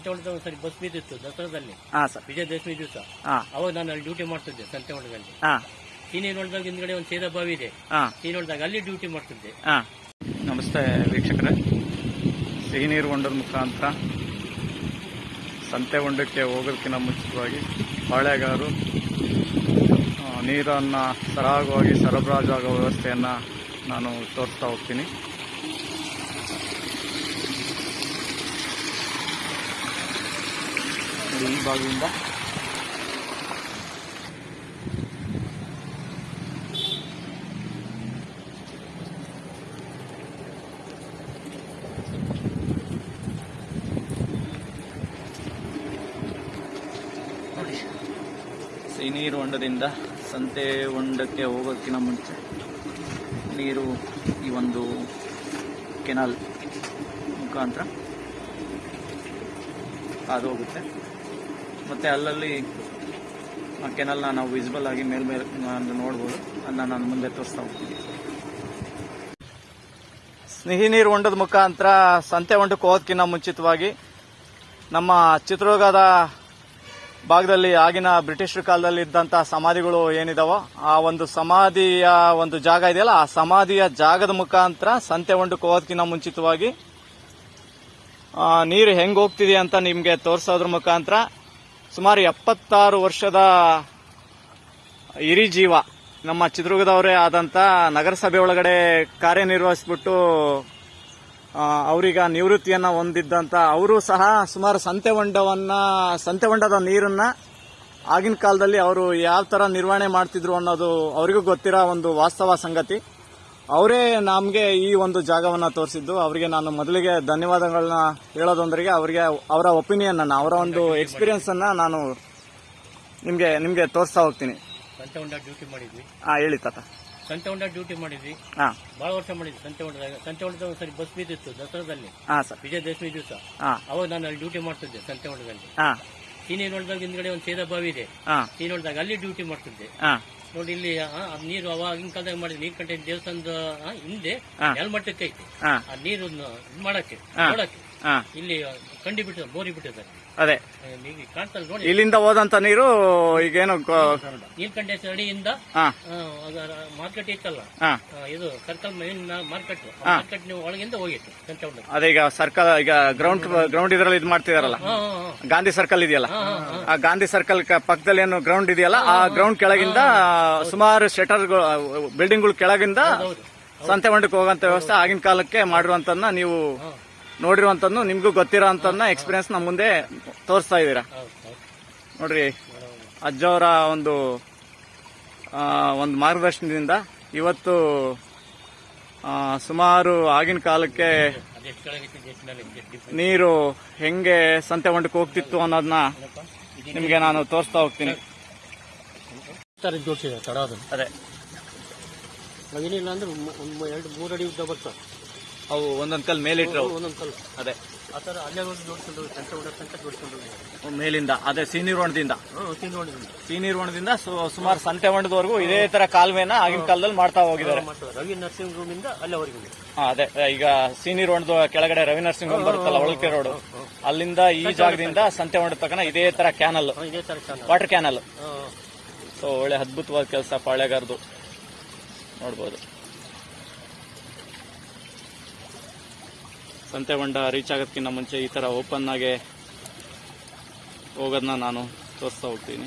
ಸಂತೆ ಹೊಡೆದ ಒಂದ್ಸರಿ ಬಸ್ ಬಿದ್ದಿತ್ತು ದಸರಾದಲ್ಲಿ. ಸರ್. ವಿಜಯದಶಮಿ ದಿವಸ ಅವಾಗ ನಾನು ಅಲ್ಲಿ ಡ್ಯೂಟಿ ಮಾಡ್ತಿದ್ದೆ ಸಂತೆ ಹೊಡೆದಲ್ಲಿ. ಸೀನಿಯರ್ ಹೊಡೆದಾಗ ಹಿಂದ್ಗಡೆ ಒಂದು ಸೇದಾ ಬಾವಿ ಇದೆ, ಸೀನಿಯರ್ ಹೊಡೆದಾಗ ಅಲ್ಲಿ ಡ್ಯೂಟಿ ಮಾಡ್ತಿದ್ದೆ. ನಮಸ್ತೆ ವೀಕ್ಷಕರೇ, ಸಿಹಿ ನೀರು ಹೊಂಡದ ಮುಖಾಂತರ ಸಂತೆ ಹೊಂಡಕ್ಕೆ ಹೋಗೋದಕ್ಕಿಂತ ಮುಂಚಿತವಾಗಿ ಪಾಳೆಗಾರರು ನೀರನ್ನು ಸರಾಗವಾಗಿ ಸರಬರಾಜು ಆಗೋ ವ್ಯವಸ್ಥೆಯನ್ನು ನಾನು ತೋರಿಸ್ತಾ ಹೋಗ್ತೀನಿ. ಈ ಭಾಗದಿಂದ ಸಿಹಿ ನೀರು ಹೊಂಡದಿಂದ ಸಂತೆ ಹೊಂಡಕ್ಕೆ ಹೋಗೋದಕ್ಕಿಂತ ಮುಂಚೆ ನೀರು ಈ ಒಂದು ಕೆನಾಲ್ ಮುಖಾಂತರ ಅದು ಹೋಗುತ್ತೆ. ಮತ್ತು ಅಲ್ಲಲ್ಲಿ ಆ ಕೆನಾಲ್ನ ನಾವು ವಿಸಿಬಲ್ ಆಗಿ ಮೇಲ್ಮೇಲೆ ನೋಡ್ಬೋದು. ಅದನ್ನ ನಾನು ಮುಂದೆ ತೋರಿಸ್ತಾ ಹೋಗ್ತೀನಿ. ಸಿಹಿ ನೀರು ಹೊಂಡದ ಮುಖಾಂತರ ಸಂತೆ ಹೊಂಡಕ್ಕೆ ಹೋಗೋದಕ್ಕಿಂತ ಮುಂಚಿತವಾಗಿ ನಮ್ಮ ಚಿತ್ರದುರ್ಗದ ಭಾಗದಲ್ಲಿ ಆಗಿನ ಬ್ರಿಟಿಷರ ಕಾಲದಲ್ಲಿ ಇದ್ದಂಥ ಸಮಾಧಿಗಳು ಏನಿದಾವೋ ಆ ಒಂದು ಸಮಾಧಿಯ ಒಂದು ಜಾಗ ಇದೆಯಲ್ಲ, ಆ ಸಮಾಧಿಯ ಜಾಗದ ಮುಖಾಂತರ ಸಂತೆ ಹೊಂಡಕ್ಕೆ ಹೋಗೋದಕ್ಕಿಂತ ಮುಂಚಿತವಾಗಿ ನೀರು ಹೆಂಗೆ ಹೋಗ್ತಿದೆ ಅಂತ ನಿಮಗೆ ತೋರಿಸೋದ್ರ ಮುಖಾಂತರ ಸುಮಾರು 76 ವರ್ಷದ ಹಿರಿ ಜೀವ ನಮ್ಮ ಚಿತ್ರದುರ್ಗದವರೇ ಆದಂಥ ನಗರಸಭೆ ಒಳಗಡೆ ಕಾರ್ಯನಿರ್ವಹಿಸ್ಬಿಟ್ಟು ಅವರೀಗ ನಿವೃತ್ತಿಯನ್ನು ಹೊಂದಿದ್ದಂಥ ಅವರು ಸಹ ಸುಮಾರು ಸಂತೆ ಹೊಂಡದ ನೀರನ್ನ ಆಗಿನ ಕಾಲದಲ್ಲಿ ಅವರು ಯಾವ ಥರ ನಿರ್ವಹಣೆ ಮಾಡ್ತಿದ್ರು ಅನ್ನೋದು ಅವರಿಗೂ ಗೊತ್ತಿರೋ ಒಂದು ವಾಸ್ತವ ಸಂಗತಿ. ಅವರೇ ನಮಗೆ ಈ ಒಂದು ಜಾಗವನ್ನು ತೋರಿಸಿದ್ದು. ಅವರಿಗೆ ನಾನು ಮೊದಲಿಗೆ ಧನ್ಯವಾದಗಳನ್ನ ಹೇಳೋದೊಂದರಿಗೆ ಅವರಿಗೆ ಅವರ ಒಪಿನಿಯನ್ ಅನ್ನ, ಅವರ ಒಂದು ಎಕ್ಸ್ಪೀರಿಯನ್ಸ್ ಅನ್ನ ನಾನು ನಿಮ್ಗೆ ತೋರಿಸ್ತಾ ಹೋಗ್ತೀನಿ. ಸಂತೆ ಹೊಂಡ ಡ್ಯೂಟಿ ಮಾಡಿದ್ವಿ. ಹೇಳಿ ತಾತ. ಸಂತೆ ಹೊಂಡ ಡ್ಯೂಟಿ ಮಾಡಿದ್ವಿ, ಬಹಳ ವರ್ಷ ಮಾಡಿದ್ವಿ. ಸಂತೆ ಹೊಂಡದ ಒಂದ್ಸರಿ ಬಸ್ ಬಿದ್ದಿತ್ತು ದಸರಾದಲ್ಲಿ, ವಿಜಯದಶಮಿ ದಿವಸ. ಅವಾಗ ನಾನು ಅಲ್ಲಿ ಡ್ಯೂಟಿ ಮಾಡ್ತಿದ್ದೆ ಸಂತೆ ಹೊಂಡದಲ್ಲಿ. ಸೀನಿಯರ್ ಹೊಡೆದಾಗ ಹಿಂದ್ಗಡೆ ಒಂದು ಸೇದಾ ಬಾವಿ ಇದೆ, ಸೀನಿಯರ್ ಹೊಡೆದಾಗ ಅಲ್ಲಿ ಡ್ಯೂಟಿ ಮಾಡ್ತಿದ್ದೆ. ನೋಡಿ ಇಲ್ಲಿ ನೀರು ಅವಾಗಿನ ಕಾಲದಾಗ ಮಾಡಿದ ನೀರ್ ಕಂಟೆ ದೇವಸ್ಥಾನದ ಹಿಂದೆ ನೆಲಮಟ್ಟಕ್ಕೆ ಐತಿ. ಆ ನೀರು ಮಾಡಕ್ಕೆ ನೋಡಕ್ಕೆ ಇಲ್ಲಿ ಕಂಡಿ ಬಿಟ್ಟಿದ್ದಾರೆ, ಬೋರಿ ಬಿಟ್ಟಿದ್ದಾರೆ. ಅದೇ ಕಾಣ್ತಲ್ಲ ನೋಡಿ, ಇಲ್ಲಿಂದ ಹೋದಂತ ನೀರು ಈಗೇನು ನೀಲ್ಕಂಠೆ ಅಡಿಯಿಂದ ಮಾರ್ಕೆಟ್ ಇತ್ತಲ್ಲ, ಇದು ಸರ್ಕಲ್ ಮೇನ್ ಮಾರ್ಕೆಟ್ ನೀವು ಒಳಗಿಂದ ಹೋಗಿತ್ತು ಸಂತೆ ಹೊಂಡ. ಅದೇ ಈಗ ಸರ್ಕಲ್ ಈಗ ಗ್ರೌಂಡ್ ಇದ್ರಲ್ಲಿ ಇದು ಮಾಡ್ತಿದಾರಲ್ಲ, ಗಾಂಧಿ ಸರ್ಕಲ್ ಇದೆಯಲ್ಲ, ಆ ಗಾಂಧಿ ಸರ್ಕಲ್ ಪಕ್ಕದಲ್ಲಿ ಏನು ಗ್ರೌಂಡ್ ಇದೆಯಲ್ಲ, ಆ ಗ್ರೌಂಡ್ ಕೆಳಗಿಂದ ಸುಮಾರು ಶಟರ್ ಬಿಲ್ಡಿಂಗ್ಗಳ ಕೆಳಗಿಂದ ಸಂತೆ ಹೊಂಡಕ್ಕೆ ಹೋಗುವಂತ ವ್ಯವಸ್ಥೆ ಆಗಿನ ಕಾಲಕ್ಕೆ ಮಾಡಿರುವಂತನ್ನ ನೀವು ನೋಡಿರುವಂತದ್ದು, ನಿಮ್ಗೂ ಗೊತ್ತಿರೋ ಅಂತನ್ನ ಎಕ್ಸ್ಪೀರಿಯನ್ಸ್ ನಮ್ಮ ಮುಂದೆ ತೋರಿಸ್ತಾ ಇದ್ದೀರಾ. ನೋಡ್ರಿ, ಅಜ್ಜವರ ಒಂದು ಮಾರ್ಗದರ್ಶನದಿಂದ ಇವತ್ತು ಸುಮಾರು ಆಗಿನ ಕಾಲಕ್ಕೆ ನೀರು ಹೆಂಗೆ ಸಂತೆ ಹೊಂಡಕ್ಕೆ ಹೋಗ್ತಿತ್ತು ಅನ್ನೋದನ್ನ ನಿಮ್ಗೆ ನಾನು ತೋರಿಸ್ತಾ ಹೋಗ್ತೀನಿ. ಅದೇ ಏನಿಲ್ಲ ಅಂದ್ರೆ 2-3 ಅಡಿ ಉದ್ದ ಬರ್ತಾರೆ ಅವು, ಒಂದೊಂದ್ ಕಲ್ ಮೇಲಿಟ್ರು, ಒಂದೊಂದ್ ಕಲ್. ಅದೇ ಆತರ ಅಲ್ಲೇ ನೋಡ್ಕೊಂಡು ಸಂತೆ ಹೊಂಡ ತನಕ ನೋಡ್ಕೊಂಡು ಮೇಲಿಂದ, ಅದೇ ಸೀನೀರ್ ಹೊಂಡದಿಂದ ಸುಮಾರು ಸಂತೆ ಹೊಂಡದವರೆಗೂ ಇದೇ ತರ ಕಾಲುವೆನ ಆಗಿನ ಕಾಲದಲ್ಲಿ ಮಾಡ್ತಾ ಹೋಗಿದ್ದಾರೆ. ರವಿ ನರ್ಸಿಂಗ್ ರೂಮ್ ಇಂದ ಅಲ್ಲಿವರೆಗೂ. ಅದೇ ಈಗ ಸೀನೀರ್ ಹೊಂಡದ ಕೆಳಗಡೆ ರವಿ ನರ್ಸಿಂಗ್ ಹೋಮ್ ಬರುತ್ತಲ್ಲ, ಒಳಕೆ ರೋಡ್, ಅಲ್ಲಿಂದ ಈ ಜಾಗದಿಂದ ಸಂತೆ ಹೊಂಡ ತಕನ ಇದೇ ತರ ಕ್ಯಾನಲ್, ವಾಟರ್ ಕ್ಯಾನಲ್. ಸೊ ಒಳ್ಳೆ ಅದ್ಭುತವಾದ ಕೆಲಸ ಪಾಳೆಗಾರದು, ನೋಡ್ಬೋದು. ಸಂತೆ ಹೊಂಡ ರೀಚ್ ಆಗೋದಕ್ಕಿಂತ ಮುಂಚೆ ಈ ತರ ಓಪನ್ ಆಗಿ ಹೋಗೋದನ್ನ ನಾನು ತೋರಿಸ್ತಾ ಹೋಗ್ತೀನಿ.